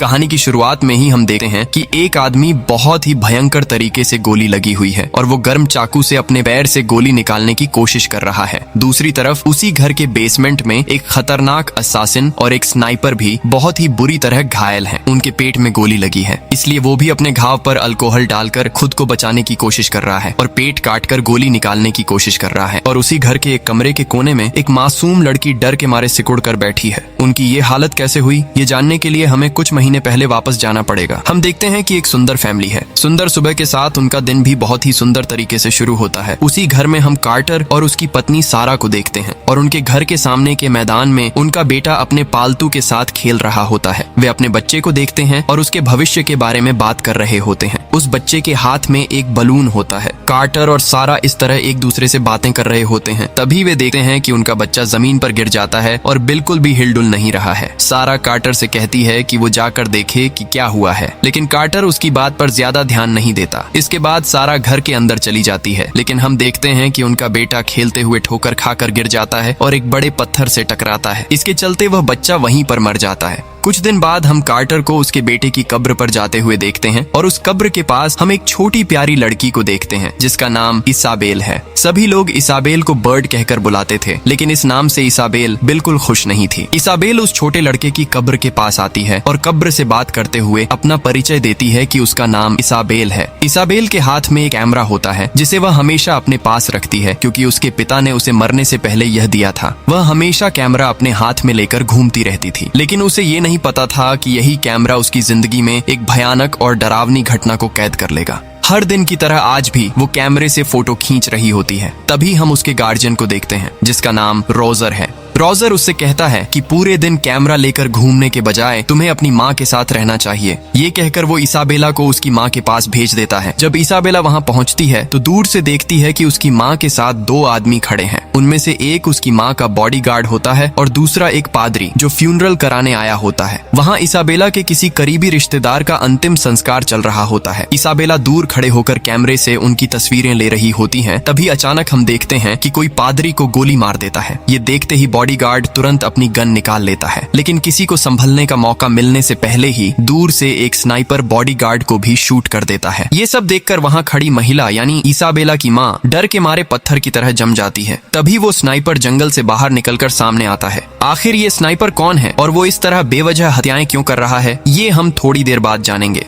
कहानी की शुरुआत में ही हम देखते हैं कि एक आदमी बहुत ही भयंकर तरीके से गोली लगी हुई है और वो गर्म चाकू से अपने पैर से गोली निकालने की कोशिश कर रहा है। दूसरी तरफ उसी घर के बेसमेंट में एक खतरनाक असासिन और एक स्नाइपर भी बहुत ही बुरी तरह घायल हैं। उनके पेट में गोली लगी है, इसलिए वो भी अपने घाव पर अल्कोहल डालकर खुद को बचाने की कोशिश कर रहा है और पेट काटकर गोली निकालने की कोशिश कर रहा है। और उसी घर के एक कमरे के कोने में एक मासूम लड़की डर के मारे सिकुड़ कर बैठी है। उनकी ये हालत कैसे हुई, ये जानने के लिए हमें कुछ महीने पहले वापस जाना पड़ेगा। हम देखते हैं कि एक सुंदर फैमिली है। सुंदर सुबह के साथ उनका दिन भी बहुत ही सुंदर तरीके से शुरू होता है। उसी घर में हम कार्टर और उसकी पत्नी सारा को देखते हैं और उनके घर के सामने के मैदान में उनका बेटा अपने पालतू के साथ खेल रहा होता है। वे अपने बच्चे को देखते हैं और उसके भविष्य के बारे में बात कर रहे होते हैं। उस बच्चे के हाथ में एक बलून होता है। कार्टर और सारा इस तरह एक दूसरे से बातें कर रहे होते हैं। तभी वे देखते हैं कि उनका बच्चा जमीन पर गिर जाता है और बिल्कुल भी हिलडुल नहीं रहा है। सारा कार्टर से कहती है कि वो जाकर देखे कि क्या हुआ है, लेकिन कार्टर उसकी बात पर ज्यादा ध्यान नहीं देता। इसके बाद सारा घर के अंदर चली जाती है, लेकिन हम देखते हैं कि उनका बेटा खेलते हुए ठोकर खाकर गिर जाता है और एक बड़े पत्थर से टकराता है। इसके चलते वह बच्चा वहीं पर मर जाता है। कुछ दिन बाद हम कार्टर को उसके बेटे की कब्र पर जाते हुए देखते हैं और उस कब्र के पास हम एक छोटी प्यारी लड़की को देखते हैं जिसका नाम इसाबेल है। सभी लोग इसाबेल को बर्ड कहकर बुलाते थे, लेकिन इस नाम से इसाबेल बिल्कुल खुश नहीं थी। इसाबेल उस छोटे लड़के की कब्र के पास आती है और कब्र से बात करते हुए अपना परिचय देती है कि उसका नाम इसाबेल है। इसाबेल के हाथ में एक कैमरा होता है जिसे वह हमेशा अपने पास रखती है, क्योंकि उसके पिता ने उसे मरने से पहले यह दिया था। वह हमेशा कैमरा अपने हाथ में लेकर घूमती रहती थी, लेकिन उसे ये नहीं पता था कि यही कैमरा उसकी जिंदगी में एक भयानक और डरावनी घटना को कैद कर लेगा। हर दिन की तरह आज भी वो कैमरे से फोटो खींच रही होती है। तभी हम उसके गार्जियन को देखते हैं जिसका नाम रोजर है। रोजर उससे कहता है कि पूरे दिन कैमरा लेकर घूमने के बजाय तुम्हें अपनी माँ के साथ रहना चाहिए। ये कहकर वो इसाबेला को उसकी माँ के पास भेज देता है। जब इसाबेला वहाँ पहुँचती है तो दूर से देखती है कि उसकी माँ के साथ दो आदमी खड़े हैं। उनमें से एक उसकी माँ का बॉडीगार्ड होता है और दूसरा एक पादरी जो फ्यूनरल कराने आया होता है। वहाँ इसाबेला के किसी करीबी रिश्तेदार का अंतिम संस्कार चल रहा होता है। इसाबेला दूर खड़े होकर कैमरे से उनकी तस्वीरें ले रही होती हैं। तभी अचानक हम देखते हैं कि कोई पादरी को गोली मार देता है। ये देखते ही बॉडीगार्ड तुरंत अपनी गन निकाल लेता है, लेकिन किसी को संभलने का मौका मिलने से पहले ही दूर से एक स्नाइपर बॉडीगार्ड को भी शूट कर देता है। ये सब देखकर वहाँ खड़ी महिला यानी इसाबेला की माँ डर के मारे पत्थर की तरह जम जाती है। तभी वो स्नाइपर जंगल से बाहर निकलकर सामने आता है। आखिर ये स्नाइपर कौन है और वो इस तरह बेवजह हत्याएं क्यों कर रहा है, ये हम थोड़ी देर बाद जानेंगे।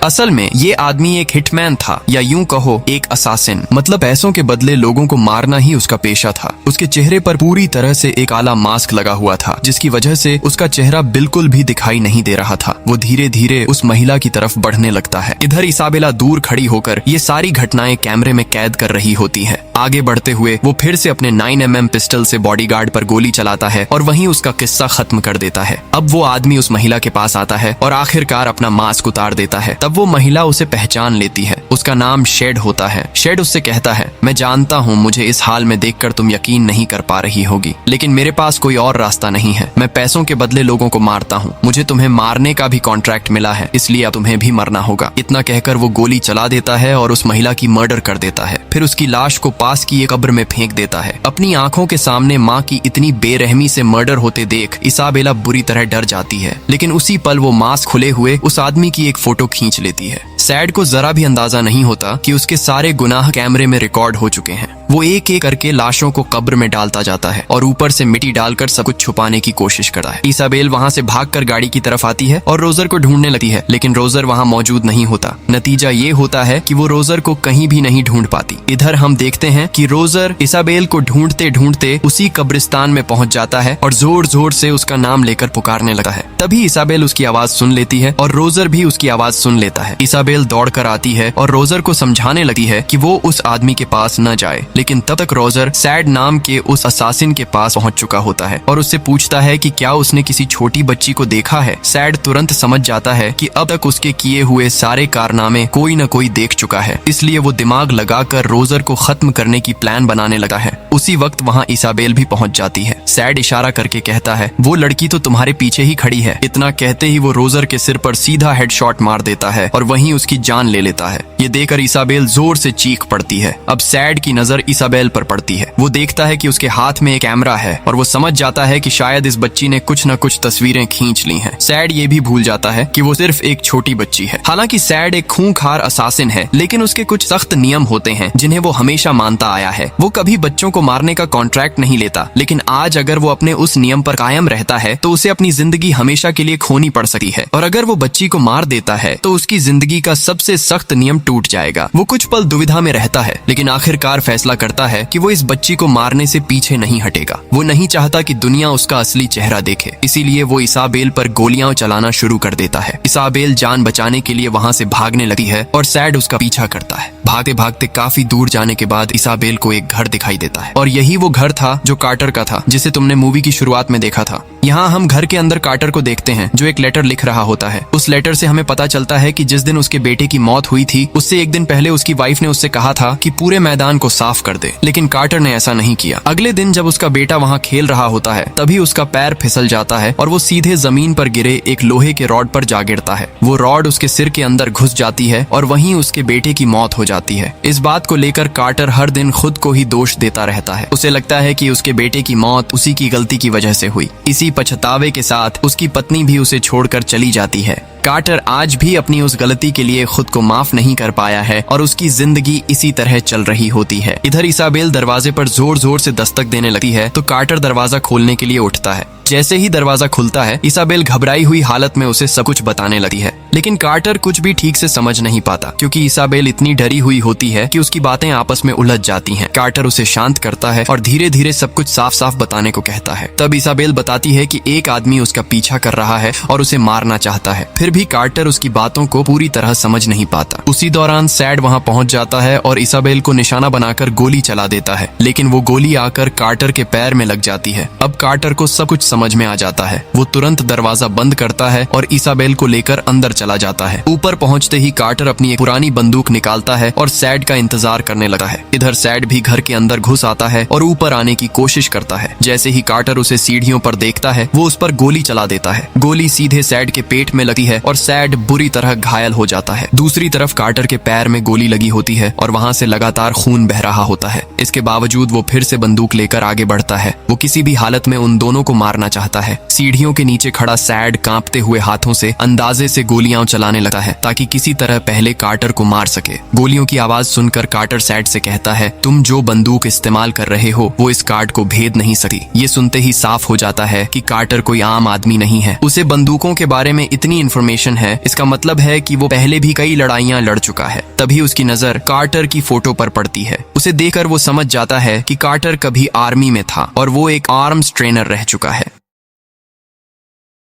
असल में ये आदमी एक हिटमैन था, या यूं कहो एक असासिन। मतलब पैसों के बदले लोगों को मारना ही उसका पेशा था। उसके चेहरे पर पूरी तरह से एक काला मास्क लगा हुआ था, जिसकी वजह से उसका चेहरा बिल्कुल भी दिखाई नहीं दे रहा था। वो धीरे धीरे उस महिला की तरफ बढ़ने लगता है। इधर इसाबेला दूर खड़ी होकर ये सारी घटनाएं कैमरे में कैद कर रही होती है। आगे बढ़ते हुए वो फिर से अपने 9mm पिस्टल से बॉडीगार्ड पर गोली चलाता है और वहीं उसका किस्सा खत्म कर देता है। अब वो आदमी उस महिला के पास आता है और आखिरकार अपना मास्क उतार देता है। तब वो महिला उसे पहचान लेती है। उसका नाम शेड होता है। शेड उससे कहता है, मैं जानता हूँ मुझे इस हाल में देखकर तुम यकीन नहीं कर पा रही होगी, लेकिन मेरे पास कोई और रास्ता नहीं है। मैं पैसों के बदले लोगों को मारता हूँ। मुझे तुम्हें मारने का भी कॉन्ट्रैक्ट मिला है, इसलिए अब तुम्हें भी मरना होगा। इतना कहकर वो गोली चला देता है और उस महिला की मर्डर कर देता है। फिर उसकी लाश को पास की एक कब्र में फेंक देता है। अपनी आंखों के सामने माँ की इतनी बेरहमी से मर्डर होते देख इसाबेला बुरी तरह डर जाती है, लेकिन उसी पल वो मास्क खुले हुए उस आदमी की एक फोटो खींच लेती है। सैड को जरा भी अंदाजा नहीं होता कि उसके सारे गुनाह कैमरे में रिकॉर्ड हो चुके हैं। वो एक एक करके लाशों को कब्र में डालता जाता है और ऊपर से मिट्टी डालकर सब कुछ छुपाने की कोशिश करता है। इसाबेल वहाँ से भागकर गाड़ी की तरफ आती है और रोजर को ढूंढने लगती है, लेकिन रोजर वहाँ मौजूद नहीं होता। नतीजा ये होता है कि वो रोजर को कहीं भी नहीं ढूंढ पाती। इधर हम देखते हैं कि रोजर इसाबेल को ढूंढते ढूंढते उसी कब्रिस्तान में पहुंच जाता है और जोर जोर से उसका नाम लेकर पुकारने लगता है। तभी इसाबेल उसकी आवाज सुन लेती है और रोजर भी उसकी आवाज सुन लेता है। इसाबेल दौड़कर आती है और रोजर को समझाने लगती है कि वो उस आदमी के पास न जाए, लेकिन तब तक रोजर सैड नाम के उस असासिन के पास पहुंच चुका होता है और उससे पूछता है कि क्या उसने किसी छोटी बच्ची को देखा है। सैड तुरंत समझ जाता है कि अब तक उसके किए हुए सारे कारनामे कोई न कोई देख चुका है, इसलिए वो दिमाग लगाकर रोजर को खत्म करने की प्लान बनाने लगा है। उसी वक्त वहाँ इसाबेल भी पहुंच जाती है। सैड इशारा करके कहता है, वो लड़की तो तुम्हारे पीछे ही खड़ी है। इतना कहते ही वो रोजर के सिर पर सीधा हेडशॉट मार देता है और वहीं उसकी जान ले लेता है। ये देखकर इसाबेल जोर से चीख पड़ती है। अब सैड की नजर इसाबेल पर पड़ती है। वो देखता है कि उसके हाथ में एक कैमरा है और वो समझ जाता है कि शायद इस बच्ची ने कुछ न कुछ तस्वीरें खींच ली हैं। सैड ये भी भूल जाता है कि वो सिर्फ एक छोटी बच्ची है। हालांकि सैड एक खूंखार असासिन है, लेकिन उसके कुछ सख्त नियम होते हैं जिन्हें वो हमेशा मानता आया है। वो कभी बच्चों को मारने का कॉन्ट्रैक्ट नहीं लेता, लेकिन आज अगर वो अपने उस नियम पर कायम रहता है तो उसे अपनी जिंदगी हमेशा के लिए खोनी पड़ सकती है। और अगर वो बच्ची को मार देता है तो उसकी जिंदगी का सबसे सख्त नियम टूट जाएगा। वो कुछ पल दुविधा में रहता है, लेकिन आखिरकार फैसला करता है कि वो इस बच्ची को मारने से पीछे नहीं हटेगा। वो नहीं चाहता कि दुनिया उसका असली चेहरा देखे, इसीलिए वो इसाबेल पर गोलियां चलाना शुरू कर देता है। इसाबेल जान बचाने के लिए वहाँ से भागने लगती है और सैड उसका पीछा करता है। भागते भागते काफी दूर जाने के बाद इसाबेल को एक घर दिखाई देता है और यही वो घर था जो कार्टर का था, जिसे तुमने मूवी की शुरुआत में देखा था। यहाँ हम घर के अंदर कार्टर को देखते हैं जो एक लेटर लिख रहा होता है। उस लेटर से हमें पता चलता है कि जिस दिन उसके बेटे की मौत हुई थी उससे एक दिन पहले उसकी वाइफ ने उससे कहा था कि पूरे मैदान को साफ कर दे, लेकिन कार्टर ने ऐसा नहीं किया। अगले दिन जब उसका बेटा वहाँ खेल रहा होता है तभी उसका पैर फिसल जाता है और वो सीधे जमीन पर गिरे एक लोहे के रॉड पर जा गिरता है। वो रॉड उसके सिर के अंदर घुस जाती है और वहीं उसके बेटे की मौत हो जाती है। इस बात को लेकर कार्टर हर दिन खुद को ही दोष देता रहता है। उसे लगता है कि उसके बेटे की मौत उसी की गलती की वजह से हुई। इसी पछतावे के साथ उसकी पत्नी भी उसे छोड़कर चली जाती है। कार्टर आज भी अपनी उस गलती के लिए खुद को माफ नहीं कर पाया है और उसकी जिंदगी इसी तरह चल रही होती है। इधर इसाबेल दरवाजे पर जोर जोर से दस्तक देने लगती है तो कार्टर दरवाजा खोलने के लिए उठता है। जैसे ही दरवाजा खुलता है इसाबेल घबराई हुई हालत में उसे सब कुछ बताने लगती है, लेकिन कार्टर कुछ भी ठीक से समझ नहीं पाता क्योंकि इसाबेल इतनी डरी हुई होती है कि उसकी बातें आपस में उलझ जाती हैं। कार्टर उसे शांत करता है और धीरे धीरे सब कुछ साफ साफ बताने को कहता है। तब इसाबेल बताती है कि एक आदमी उसका पीछा कर रहा है और उसे मारना चाहता है। फिर भी कार्टर उसकी बातों को पूरी तरह समझ नहीं पाता। उसी दौरान सैड वहाँ पहुँच जाता है और इसाबेल को निशाना बनाकर गोली चला देता है, लेकिन वो गोली आकर कार्टर के पैर में लग जाती है। अब कार्टर को सब कुछ समझ में आ जाता है। वो तुरंत दरवाजा बंद करता है और इसाबेल को लेकर अंदर चला जाता है। ऊपर पहुंचते ही कार्टर अपनी एक पुरानी बंदूक निकालता है और सैड का इंतजार करने लगा है। इधर सैड भी घर के अंदर घुस आता है और ऊपर आने की कोशिश करता है। जैसे ही कार्टर उसे सीढ़ियों पर देखता है वो उस पर गोली चला देता है। गोली सीधे सैड के पेट में लगती है और सैड बुरी तरह घायल हो जाता है। दूसरी तरफ कार्टर के पैर में गोली लगी होती है और वहाँ से लगातार खून बह रहा होता है। इसके बावजूद वो फिर से बंदूक लेकर आगे बढ़ता है। वो किसी भी हालत में उन दोनों को मारना चाहता है। सीढ़ियों के नीचे खड़ा सैड कांपते हुए हाथों से अंदाजे से गोलियां चलाने लगा है ताकि किसी तरह पहले कार्टर को मार सके। गोलियों की आवाज सुनकर कार्टर सैड से कहता है, तुम जो बंदूक इस्तेमाल कर रहे हो वो इस कार्ड को भेद नहीं सकती। ये सुनते ही साफ हो जाता है कि कार्टर कोई आम आदमी नहीं है। उसे बंदूकों के बारे में इतनी इन्फॉर्मेशन है, इसका मतलब है कि वो पहले भी कई लड़ाइयां लड़ चुका है। तभी उसकी नजर कार्टर की फोटो पर पड़ती है। उसे देखकर वो समझ जाता है कि कार्टर कभी आर्मी में था और वो एक आर्म्स ट्रेनर रह चुका है।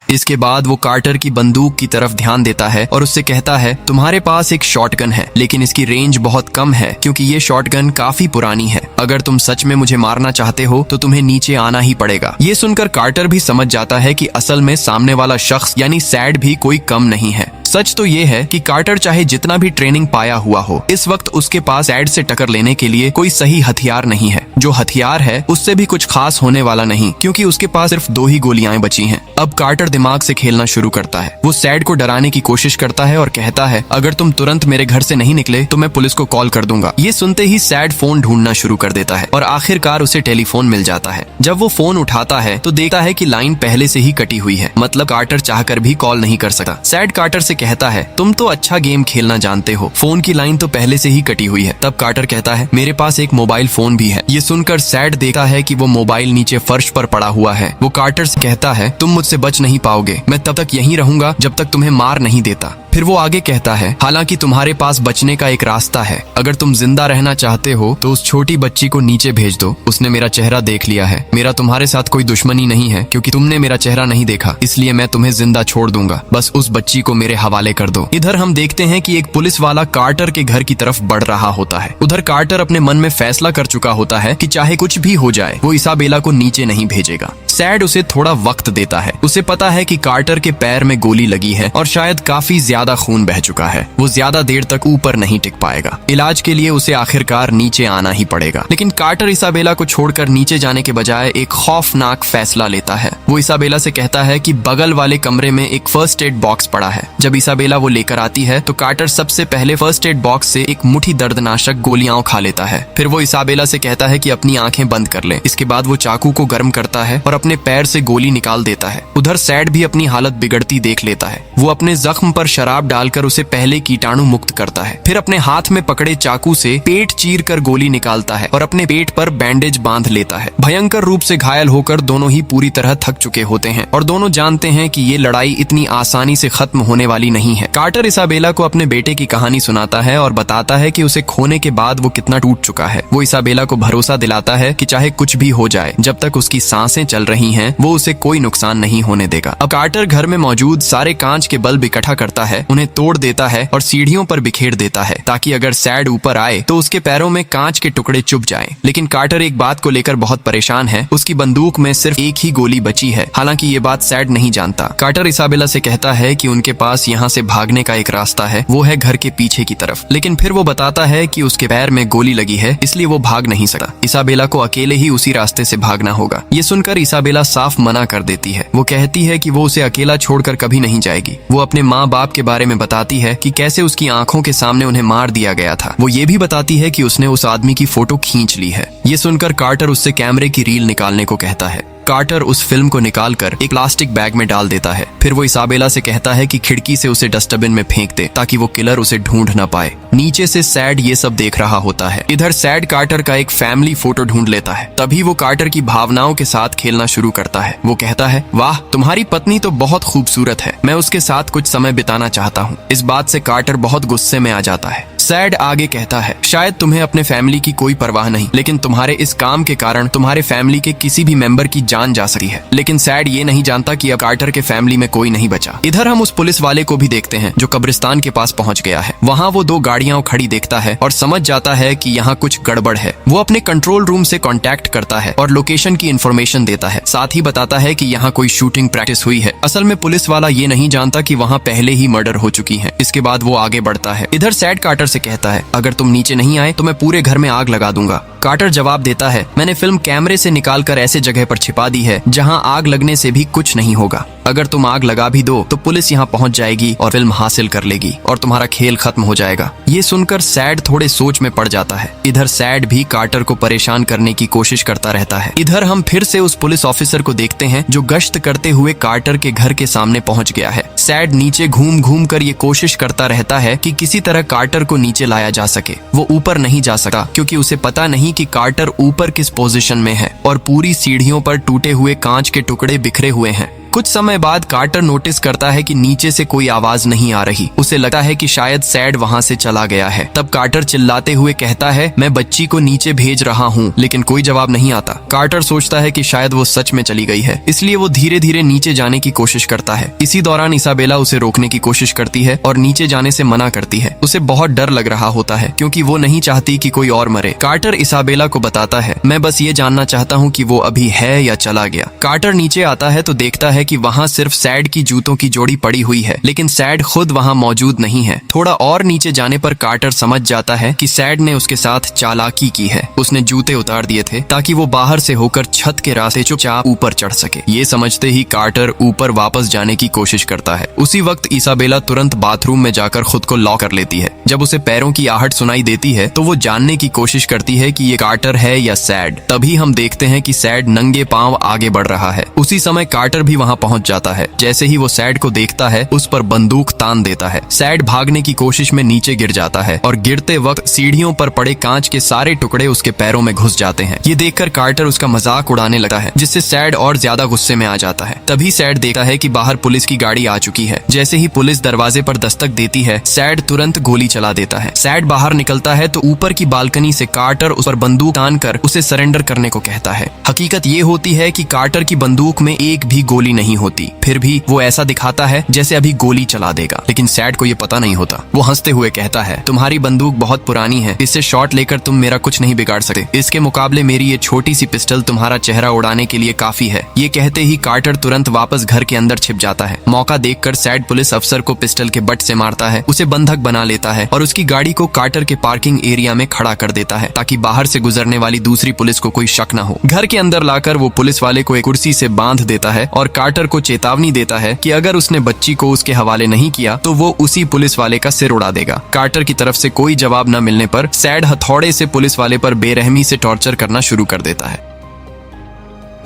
इसके बाद वो कार्टर की बंदूक की तरफ ध्यान देता है और उससे कहता है, तुम्हारे पास एक शॉटगन है लेकिन इसकी रेंज बहुत कम है क्योंकि ये शॉटगन काफी पुरानी है। अगर तुम सच में मुझे मारना चाहते हो तो तुम्हें नीचे आना ही पड़ेगा। ये सुनकर कार्टर भी समझ जाता है कि असल में सामने वाला शख्स यानी सैड भी कोई कम नहीं है। सच तो ये है कि कार्टर चाहे जितना भी ट्रेनिंग पाया हुआ हो, इस वक्त उसके पास सैड से टक्कर लेने के लिए कोई सही हथियार नहीं है। जो हथियार है उससे भी कुछ खास होने वाला नहीं क्योंकि उसके पास सिर्फ 2 ही गोलियां बची हैं। अब कार्टर दिमाग से खेलना शुरू करता है। वो सैड को डराने की कोशिश करता है और कहता है, अगर तुम तुरंत मेरे घर से नहीं निकले तो मैं पुलिस को कॉल कर दूंगा। ये सुनते ही सैड फोन ढूंढना शुरू कर देता है और आखिरकार उसे टेलीफोन मिल जाता है। जब वो फोन उठाता है तो देखता है कि लाइन पहले से ही कटी हुई है, मतलब कार्टर चाहकर भी कॉल नहीं कर सकता। सैड कार्टर से कहता है, तुम तो अच्छा गेम खेलना जानते हो, फोन की लाइन तो पहले से ही कटी हुई है। तब कार्टर कहता है, मेरे पास एक मोबाइल फोन भी है। ये सुनकर सैड देखता है कि वो मोबाइल नीचे फर्श पर पड़ा हुआ है। वो कार्टर से कहता है, तुम मुझसे बच नहीं पाओगे, मैं तब तक यहीं रहूंगा जब तक तुम्हें मार नहीं देता। फिर वो आगे कहता है, हालांकि तुम्हारे पास बचने का एक रास्ता है। अगर तुम जिंदा रहना चाहते हो तो उस छोटी बच्ची को नीचे भेज दो। उसने मेरा चेहरा देख लिया है। मेरा तुम्हारे साथ कोई दुश्मनी नहीं है क्योंकि तुमने मेरा चेहरा नहीं देखा, इसलिए मैं तुम्हें जिंदा छोड़ दूंगा। बस उस बच्ची को मेरे हवाले कर दो। इधर हम देखते हैं कि एक पुलिस वाला कार्टर के घर की तरफ बढ़ रहा होता है। उधर कार्टर अपने मन में फैसला कर चुका होता है कि चाहे कुछ भी हो जाए वो इसाबेला को नीचे नहीं भेजेगा। सैड उसे थोड़ा वक्त देता है। उसे पता है कि कार्टर के पैर में गोली लगी है और शायद काफी ज्यादा ज्यादा खून बह चुका है, वो ज्यादा देर तक ऊपर नहीं टिक पाएगा। इलाज के लिए उसे आखिरकार नीचे आना ही पड़ेगा। लेकिन कार्टर इसाबेला को छोड़कर नीचे जाने के बजाय एक खौफनाक फैसला लेता है। वो इसाबेला से कहता है कि बगल वाले कमरे में एक फर्स्ट एड बॉक्स पड़ा है। जब इसाबेला वो लेकर आती है तो कार्टर सबसे पहले फर्स्ट एड बॉक्स से एक मुट्ठी दर्दनाशक गोलियां खा लेता है। फिर वो इसाबेला से कहता है कि अपनी आंखें बंद कर ले। इसके बाद वो चाकू को गर्म करता है और अपने पैर से गोली निकाल देता है। उधर सैड भी अपनी हालत बिगड़ती देख लेता है। वो अपने जख्म पर शराब डालकर उसे पहले कीटाणु मुक्त करता है। फिर अपने हाथ में पकड़े चाकू से पेट चीर कर गोली निकालता है और अपने पेट पर बैंडेज बांध लेता है। भयंकर रूप से घायल होकर दोनों ही पूरी तरह थक चुके होते हैं और दोनों जानते हैं कि ये लड़ाई इतनी आसानी से खत्म होने वाली नहीं है। कार्टर इसाबेला को अपने बेटे की कहानी सुनाता है और बताता है कि उसे खोने के बाद वो कितना टूट चुका है। वो इसाबेला को भरोसा दिलाता है कि चाहे कुछ भी हो जाए, जब तक उसकी सांसें चल रही हैं, वो उसे कोई नुकसान नहीं होने देगा। अब कार्टर घर में मौजूद सारे कांच के बल्ब इकट्ठा करता है, उन्हें तोड़ देता है और सीढ़ियों पर बिखेर देता है ताकि अगर सैड ऊपर आए तो उसके पैरों में कांच के टुकड़े चुभ जाएं। लेकिन कार्टर एक बात को लेकर बहुत परेशान है। उसकी बंदूक में सिर्फ एक ही गोली बची है। हालांकि ये बात सैड नहीं जानता। कार्टर इसाबेला से कहता है कि उनके पास यहाँ से भागने का एक रास्ता है, वो है घर के पीछे की तरफ। लेकिन फिर वो बताता है कि उसके पैर में गोली लगी है, इसलिए वो भाग नहीं सकता। इसाबेला को अकेले ही उसी रास्ते से भागना होगा। ये सुनकर इसाबेला साफ मना कर देती है। वो कहती है कि वो उसे अकेला छोड़कर कभी नहीं जाएगी। वो अपने माँ बाप के बारे में बताती है कि कैसे उसकी आंखों के सामने उन्हें मार दिया गया था। वो ये भी बताती है कि उसने उस आदमी की फोटो खींच ली है। ये सुनकर कार्टर उससे कैमरे की रील निकालने को कहता है। कार्टर उस फिल्म को निकालकर एक प्लास्टिक बैग में डाल देता है। फिर वो इसाबेला से कहता है कि खिड़की से उसे डस्टबिन में फेंक दे ताकि वो किलर उसे ढूंढ न पाए। नीचे से सैड ये सब देख रहा होता है। इधर सैड कार्टर का एक फैमिली फोटो ढूंढ लेता है। तभी वो कार्टर की भावनाओं के साथ खेलना शुरू करता है। वो कहता है, वाह, तुम्हारी पत्नी तो बहुत खूबसूरत है, मैं उसके साथ कुछ समय बिताना चाहता हूँ। इस बात से कार्टर बहुत गुस्से में आ जाता है। सैड आगे कहता है, शायद तुम्हें अपने फैमिली की कोई परवाह नहीं, लेकिन तुम्हारे इस काम के कारण तुम्हारे फैमिली के किसी भी मेंबर की जान जा सकती है। लेकिन सैड ये नहीं जानता कि अब कार्टर के फैमिली में कोई नहीं बचा। इधर हम उस पुलिस वाले को भी देखते हैं जो कब्रिस्तान के पास पहुंच गया है। वहाँ वो दो गाड़ियां खड़ी देखता है और समझ जाता है कि यहाँ कुछ गड़बड़ है। वो अपने कंट्रोल रूम से कांटेक्ट करता है और लोकेशन की इंफॉर्मेशन देता है। साथ ही बताता है कि यहाँ कोई शूटिंग प्रैक्टिस हुई है। असल में पुलिस वाला ये नहीं जानता कि वहाँ पहले ही मर्डर हो चुकी है। इसके बाद वो आगे बढ़ता है। इधर सैड कार्टर से कहता है, अगर तुम नीचे नहीं आए तो मैं पूरे घर में आग लगा दूंगा। कार्टर जवाब देता है, मैंने फिल्म कैमरे से निकालकर ऐसे जगह पर छिपा दी है जहां आग लगने से भी कुछ नहीं होगा। अगर तुम आग लगा भी दो तो पुलिस यहां पहुंच जाएगी और फिल्म हासिल कर लेगी और तुम्हारा खेल खत्म हो जाएगा। ये सुनकर सैड थोड़े सोच में पड़ जाता है। इधर सैड भी कार्टर को परेशान करने की कोशिश करता रहता है। इधर हम फिर से उस पुलिस ऑफिसर को देखते हैं जो गश्त करते हुए कार्टर के घर के सामने पहुंच गया है। सैड नीचे घूम घूम कर ये कोशिश करता रहता है कि किसी तरह कार्टर को नीचे लाया जा सके। वो ऊपर नहीं जा सकता क्योंकि उसे पता नहीं कि कार्टर ऊपर किस पोजीशन में है और पूरी सीढ़ियों पर टूटे हुए कांच के टुकड़े बिखरे हुए हैं। कुछ समय बाद कार्टर नोटिस करता है कि नीचे से कोई आवाज नहीं आ रही। उसे लगता है कि शायद सैड वहां से चला गया है। तब कार्टर चिल्लाते हुए कहता है, मैं बच्ची को नीचे भेज रहा हूँ, लेकिन कोई जवाब नहीं आता। कार्टर सोचता है कि शायद वो सच में चली गई है, इसलिए वो धीरे धीरे नीचे जाने की कोशिश करता है। इसी दौरान इसाबेला उसे रोकने की कोशिश करती है और नीचे जाने से मना करती है। उसे बहुत डर लग रहा होता है क्योंकि वो नहीं चाहती कि कोई और मरे। कार्टर इसाबेला को बताता है, मैं बस ये जानना चाहता हूँ कि वो अभी है या चला गया। कार्टर नीचे आता है तो देखता है कि वहाँ सिर्फ सैड की जूतों की जोड़ी पड़ी हुई है, लेकिन सैड खुद वहाँ मौजूद नहीं है। थोड़ा और नीचे जाने पर कार्टर समझ जाता है कि सैड ने उसके साथ चालाकी की है। उसने जूते उतार दिए थे ताकि वो बाहर से होकर छत के रास्ते चुपचाप ऊपर चढ़ सके। ये समझते ही कार्टर ऊपर वापस जाने की कोशिश करता है। उसी वक्त इसाबेला तुरंत बाथरूम में जाकर खुद को लॉक कर लेती है। जब उसे पैरों की आहट सुनाई देती है तो वो जानने की कोशिश करती है कि ये कार्टर है या सैड। तभी हम देखते हैं कि सैड नंगे पांव आगे बढ़ रहा है। उसी समय कार्टर भी वहाँ पहुँच जाता है। जैसे ही वो सैड को देखता है उस पर बंदूक तान देता है। सैड भागने की कोशिश में नीचे गिर जाता है और गिरते वक्त सीढ़ियों पर पड़े कांच के सारे टुकड़े उसके पैरों में घुस जाते हैं। ये देखकर कार्टर उसका मजाक उड़ाने लगता है, जिससे सैड और ज्यादा गुस्से में आ जाता है। तभी सैड देखता है कि बाहर पुलिस की गाड़ी आ चुकी है। जैसे ही पुलिस दरवाजे पर दस्तक देती है, सैड तुरंत गोली चला देता है। सैड बाहर निकलता है तो ऊपर की बालकनी से कार्टर उस पर बंदूक तान कर उसे सरेंडर करने को कहता है। हकीकत ये होती है कि कार्टर की बंदूक में एक भी गोली नहीं होती, फिर भी वो ऐसा दिखाता है जैसे अभी गोली चला देगा। लेकिन सैड को ये पता नहीं होता। वो हंसते हुए कहता है, तुम्हारी बंदूक बहुत पुरानी है, इससे शॉट लेकर तुम मेरा कुछ नहीं बिगाड़ सकते। इसके मुकाबले मेरी ये छोटी सी पिस्टल तुम्हारा चेहरा उड़ाने के लिए काफी है। ये कहते ही कार्टर तुरंत वापस घर के अंदर छिप जाता है। मौका देखकर सैड पुलिस अफसर को पिस्टल के बट से मारता है, उसे बंधक बना लेता है और उसकी गाड़ी को कार्टर के पार्किंग एरिया में खड़ा कर देता है ताकि बाहर से गुजरने वाली दूसरी पुलिस को कोई शक न हो। घर के अंदर लाकर वो पुलिस वाले को एक कुर्सी से बांध देता है और कार्टर को चेतावनी देता है कि अगर उसने बच्ची को उसके हवाले नहीं किया तो वो उसी पुलिस वाले का सिर उड़ा देगा। कार्टर की तरफ से कोई जवाब न मिलने पर सैड हथौड़े से पुलिस वाले पर बेरहमी से टॉर्चर करना शुरू कर देता है।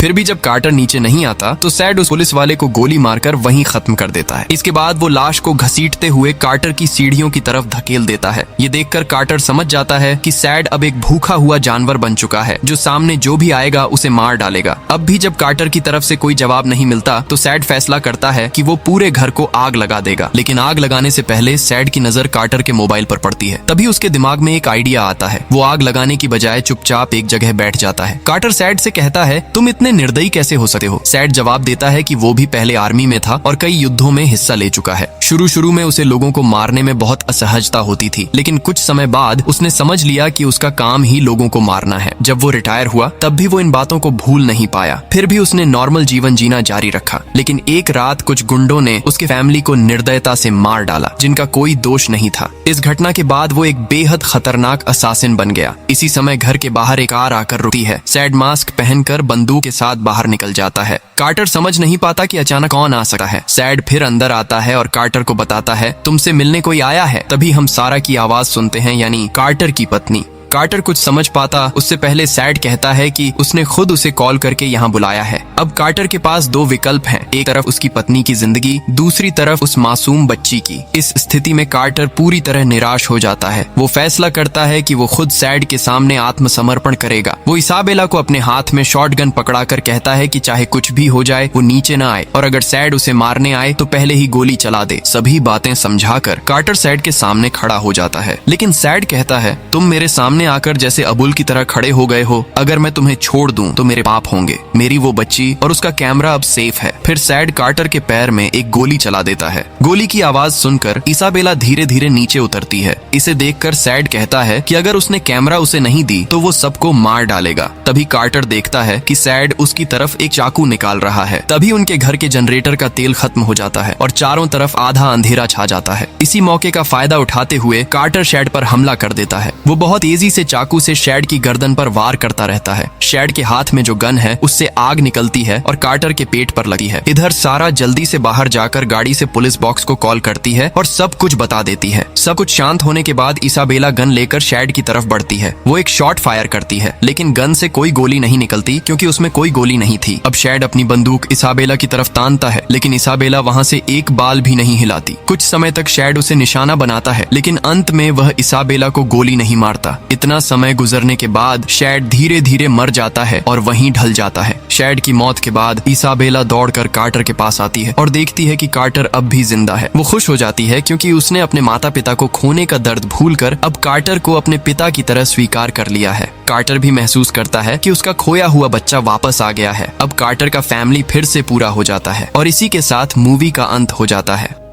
फिर भी जब कार्टर नीचे नहीं आता तो सैड उस पुलिस वाले को गोली मारकर वहीं खत्म कर देता है। इसके बाद वो लाश को घसीटते हुए कार्टर की सीढ़ियों की तरफ धकेल देता है। ये देखकर कार्टर समझ जाता है कि सैड अब एक भूखा हुआ जानवर बन चुका है जो सामने जो भी आएगा उसे मार डालेगा। अब भी जब कार्टर की तरफ से कोई जवाब नहीं मिलता तो सैड फैसला करता है कि वो पूरे घर को आग लगा देगा। लेकिन आग लगाने से पहले सैड की नजर कार्टर के मोबाइल पर पड़ती है। तभी उसके दिमाग में एक आइडिया आता है। वो आग लगाने की बजाय चुपचाप एक जगह बैठ जाता है। कार्टर सैड से कहता है, तुम इतने निर्दयी कैसे हो सकते हो? सैड जवाब देता है कि वो भी पहले आर्मी में था और कई युद्धों में हिस्सा ले चुका है। शुरू में उसे लोगों को मारने में बहुत असहजता होती थी, लेकिन कुछ समय बाद उसने समझ लिया कि उसका काम ही लोगों को मारना है। जब वो रिटायर हुआ तब भी वो इन बातों को भूल नहीं पाया। फिर भी उसने नॉर्मल जीवन जीना जारी रखा। लेकिन एक रात कुछ गुंडों ने उसके फैमिली को निर्दयता से मार डाला जिनका कोई दोष नहीं था। इस घटना के बाद वो एक बेहद खतरनाक असासिन बन गया। इसी समय घर के बाहर एक कार आकर रुकती है। सैड मास्क पहनकर बंदूक के साथ बाहर निकल जाता है। कार्टर समझ नहीं पाता कि अचानक कौन आ सकता है। सैड फिर अंदर आता है और कार्टर को बताता है, तुमसे मिलने कोई आया है। तभी हम सारा की आवाज सुनते हैं, यानी कार्टर की पत्नी। कार्टर कुछ समझ पाता उससे पहले सैड कहता है कि उसने खुद उसे कॉल करके यहाँ बुलाया है। अब कार्टर के पास दो विकल्प हैं, एक तरफ उसकी पत्नी की जिंदगी, दूसरी तरफ उस मासूम बच्ची की। इस स्थिति में कार्टर पूरी तरह निराश हो जाता है। वो फैसला करता है कि वो खुद सैड के सामने आत्मसमर्पण करेगा। वो इसाबेला को अपने हाथ में शॉटगन पकड़ाकर कहता है कि चाहे कुछ भी हो जाए वो नीचे न आए और अगर सैड उसे मारने आए तो पहले ही गोली चला दे। सभी बातें समझाकर कार्टर सैड के सामने खड़ा हो जाता है। लेकिन सैड कहता है, तुम मेरे सामने आकर जैसे अबुल की तरह खड़े हो गए हो। अगर मैं तुम्हें छोड़ दूं तो मेरे पाप होंगे। मेरी वो बच्ची और उसका कैमरा अब सेफ है। फिर सैड कार्टर के पैर में एक गोली चला देता है। गोली की आवाज सुनकर इसाबेला धीरे धीरे नीचे उतरती है। इसे देखकर सैड कहता है कि अगर उसने कैमरा उसे नहीं दी तो वो सबको मार डालेगा। तभी कार्टर देखता है कि सैड उसकी तरफ एक चाकू निकाल रहा है। तभी उनके घर के जनरेटर का तेल खत्म हो जाता है और चारों तरफ आधा अंधेरा छा जाता है। इसी मौके का फायदा उठाते हुए कार्टर सैड पर हमला कर देता है। वो बहुत तेजी से चाकू से सैड की गर्दन पर वार करता रहता है। सैड के हाथ में जो गन है उससे आग निकलती है और कार्टर के पेट पर लगी है। इधर सारा जल्दी से बाहर जाकर गाड़ी से पुलिस बॉक्स को कॉल करती है और सब कुछ बता देती है। सब कुछ शांत होने के बाद इसाबेला गन लेकर सैड की तरफ बढ़ती है। वो एक शॉट फायर करती है लेकिन गन से कोई गोली नहीं निकलती क्योंकि उसमें कोई गोली नहीं थी। अब सैड अपनी बंदूक इसाबेला की तरफ तानता है लेकिन इसाबेला वहाँ से एक बाल भी नहीं हिलाती। कुछ समय तक सैड उसे निशाना बनाता है लेकिन अंत में वह इसाबेला को गोली नहीं मारता। इतना समय गुजरने के बाद सैड धीरे धीरे मर जाता है और वहीं ढल जाता है। सैड की मौत के बाद इसाबेला दौड़कर कार्टर के पास आती है और देखती है कि कार्टर अब भी जिंदा है। वो खुश हो जाती है क्योंकि उसने अपने माता पिता को खोने का दर्द भूलकर अब कार्टर को अपने पिता की तरह स्वीकार कर लिया है। कार्टर भी महसूस करता है कि उसका खोया हुआ बच्चा वापस आ गया है। अब कार्टर का फैमिली फिर से पूरा हो जाता है और इसी के साथ मूवी का अंत हो जाता है।